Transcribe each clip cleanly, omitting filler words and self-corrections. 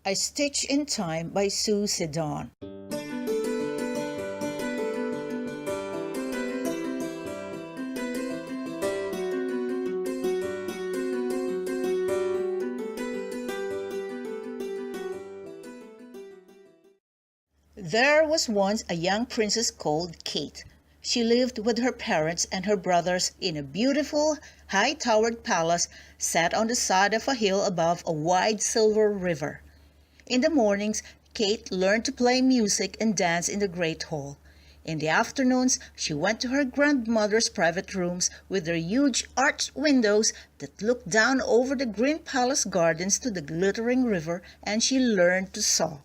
A Stitch in Time by Sue Seddon. There was once a young princess called Kate. She lived with her parents and her brothers in a beautiful, high-towered palace set on the side of a hill above a wide silver river. In the mornings, Kate learned to play music and dance in the great hall. In the afternoons, she went to her grandmother's private rooms with their huge arched windows that looked down over the green palace gardens to the glittering river, and she learned to sew.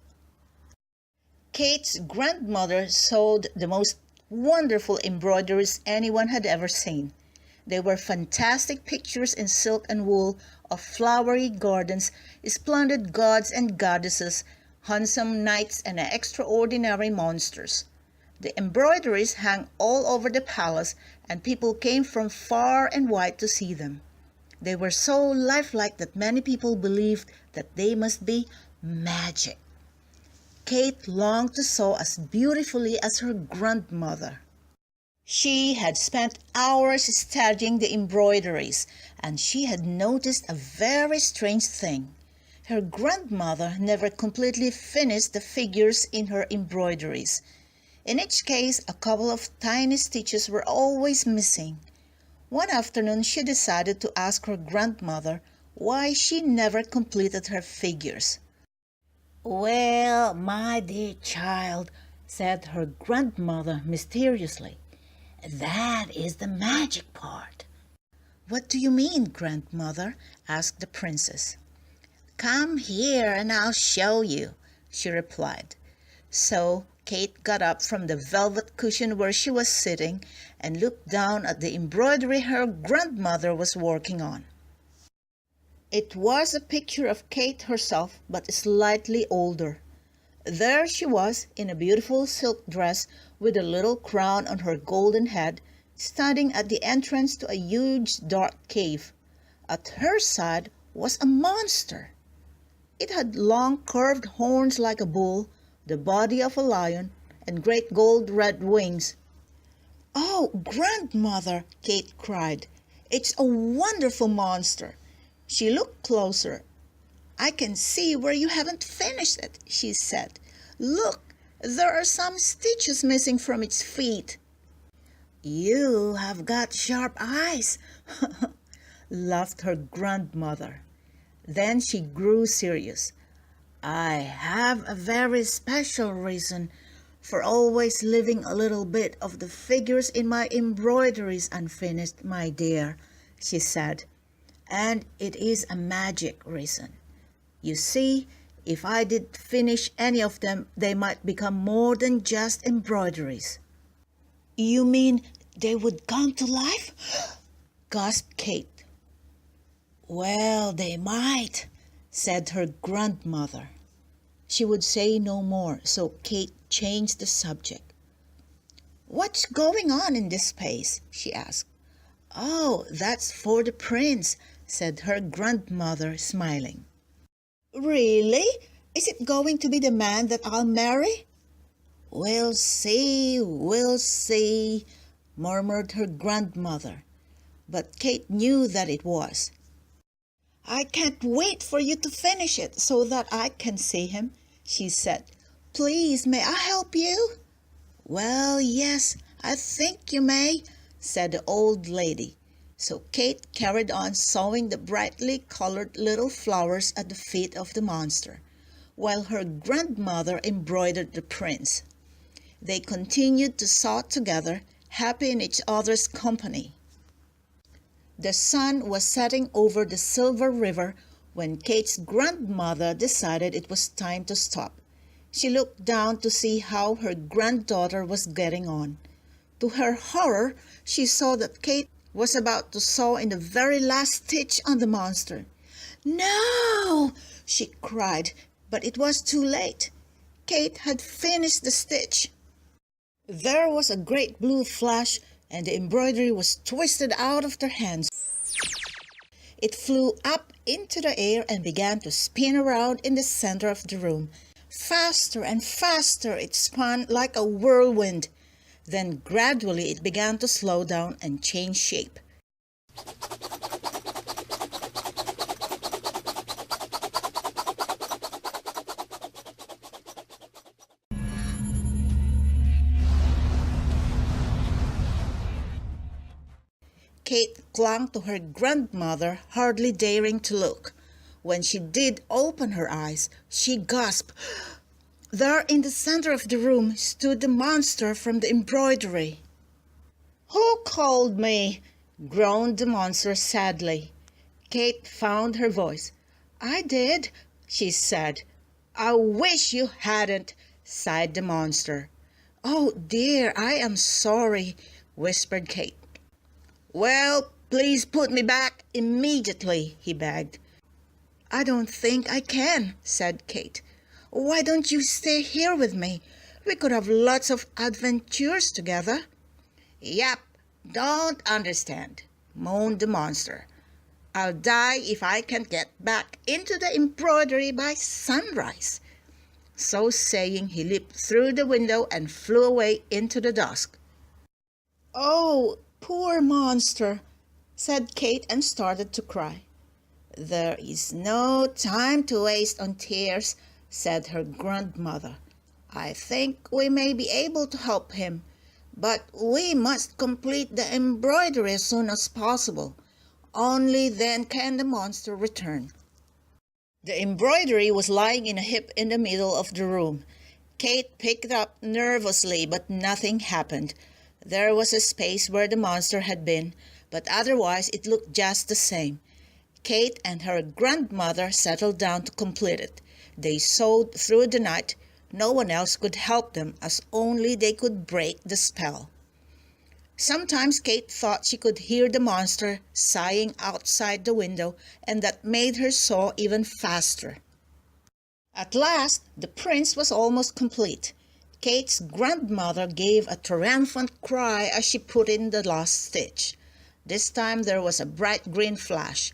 Kate's grandmother sewed the most wonderful embroideries anyone had ever seen. They were fantastic pictures in silk and wool of flowery gardens, splendid gods and goddesses, handsome knights, and extraordinary monsters. The embroideries hung all over the palace, and people came from far and wide to see them. They were so lifelike that many people believed that they must be magic. Kate longed to sew as beautifully as her grandmother. She had spent hours studying the embroideries, and she had noticed a very strange thing. Her grandmother never completely finished the figures in her embroideries. In each case, a couple of tiny stitches were always missing. One afternoon, she decided to ask her grandmother why she never completed her figures. "Well, my dear child," said her grandmother mysteriously, "that is the magic part." "What do you mean, grandmother?" asked the princess. "Come here and I'll show you," she replied. So Kate got up from the velvet cushion where she was sitting and looked down at the embroidery her grandmother was working on. It was a picture of Kate herself, but slightly older. There she was, in a beautiful silk dress with a little crown on her golden head, standing at the entrance to a huge dark cave. At her side was a monster. It had long curved horns like a bull, the body of a lion, and great gold red wings. "Oh, grandmother," Kate cried, "it's a wonderful monster." She looked closer. "I can see where you haven't finished it," she said. "Look, there are some stitches missing from its feet." "You have got sharp eyes," laughed her grandmother. Then she grew serious. "I have a very special reason for always leaving a little bit of the figures in my embroideries unfinished, my dear," she said. "And it is a magic reason. You see, if I did finish any of them, they might become more than just embroideries." "You mean they would come to life?" gasped Kate. "Well, they might," said her grandmother. She would say no more, so Kate changed the subject. "What's going on in this space?" she asked. "Oh, that's for the prince," said her grandmother, smiling. "Really? Is it going to be the man that I'll marry?" We'll see," murmured her grandmother. But Kate knew that it was. "I can't wait for you to finish it so that I can see him," she said. "Please, may I help you?" "Well, yes, I think you may," said the old lady. So Kate carried on sewing the brightly colored little flowers at the feet of the monster, while her grandmother embroidered the prince. They continued to sew together, happy in each other's company. The sun was setting over the silver river when Kate's grandmother decided it was time to stop. She looked down to see how her granddaughter was getting on. To her horror, she saw that Kate was about to sew in the very last stitch on the monster. "No!" she cried, but it was too late. Kate had finished the stitch. There was a great blue flash, and the embroidery was twisted out of their hands. It flew up into the air and began to spin around in the center of the room. Faster and faster it spun like a whirlwind. Then gradually it began to slow down and change shape. Kate clung to her grandmother, hardly daring to look. When she did open her eyes, she gasped. There in the center of the room stood the monster from the embroidery. "Who called me?" groaned the monster sadly. Kate found her voice. "I did," she said. "I wish you hadn't," sighed the monster. "Oh dear, I am sorry," whispered Kate. "Well, please put me back immediately," he begged. "I don't think I can," said Kate. "Why don't you stay here with me? We could have lots of adventures together." "Yep, don't understand," moaned the monster. "I'll die if I can't get back into the embroidery by sunrise." So saying, he leaped through the window and flew away into the dusk. "Oh, poor monster," said Kate and started to cry. "There is no time to waste on tears," said her grandmother. "I think we may be able to help him, but we must complete the embroidery as soon as possible. Only then can the monster return." The embroidery was lying in a heap in the middle of the room. Kate picked it up nervously, but nothing happened. There was a space where the monster had been, but otherwise it looked just the same. Kate and her grandmother settled down to complete it. They sewed through the night. No one else could help them, as only they could break the spell. Sometimes Kate thought she could hear the monster sighing outside the window, and that made her sew even faster. At last, the prince was almost complete. Kate's grandmother gave a triumphant cry as she put in the last stitch. This time there was a bright green flash.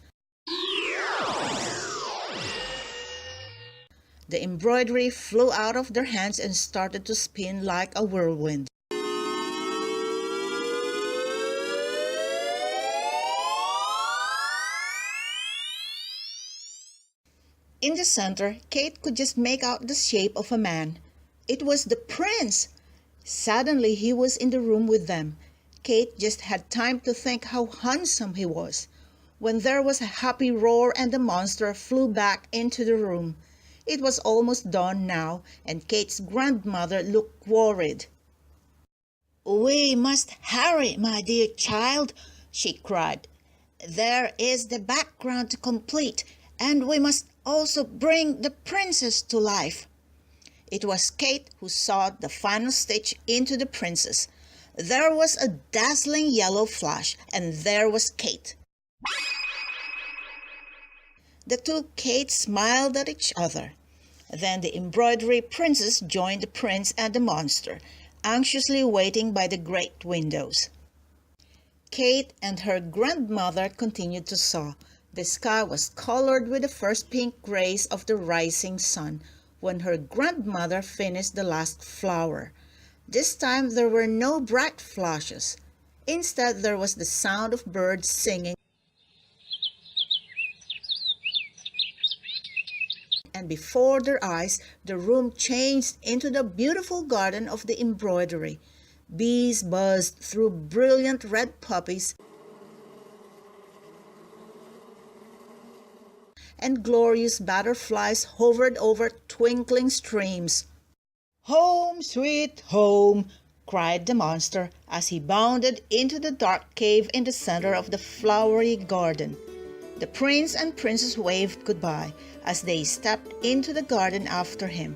The embroidery flew out of their hands and started to spin like a whirlwind. In the center, Kate could just make out the shape of a man. It was the prince! Suddenly he was in the room with them. Kate just had time to think how handsome he was, when there was a happy roar and the monster flew back into the room. It was almost dawn now, and Kate's grandmother looked worried. "We must hurry, my dear child," she cried. "There is the background to complete, and we must also bring the princess to life." It was Kate who sewed the final stitch into the princess. There was a dazzling yellow flash, and there was Kate. The two Kates smiled at each other. Then the embroidery princess joined the prince and the monster, anxiously waiting by the great windows. Kate and her grandmother continued to sew. The sky was colored with the first pink rays of the rising sun when her grandmother finished the last flower. This time there were no bright flashes. Instead, there was the sound of birds singing, and before their eyes, the room changed into the beautiful garden of the embroidery. Bees buzzed through brilliant red poppies, and glorious butterflies hovered over twinkling streams. "Home, sweet home!" cried the monster as he bounded into the dark cave in the center of the flowery garden. The prince and princess waved goodbye as they stepped into the garden after him.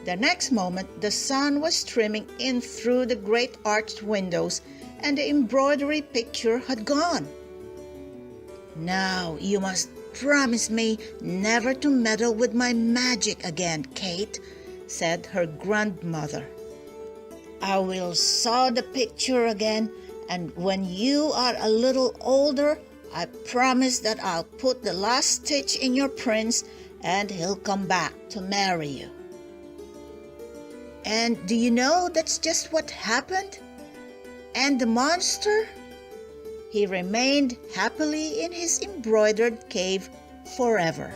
The next moment, the sun was streaming in through the great arched windows, and the embroidery picture had gone. "Now you must promise me never to meddle with my magic again, Kate," said her grandmother. "I will sew the picture again, and when you are a little older, I promise that I'll put the last stitch in your prince and he'll come back to marry you." And do you know that's just what happened? And the monster? He remained happily in his embroidered cave forever.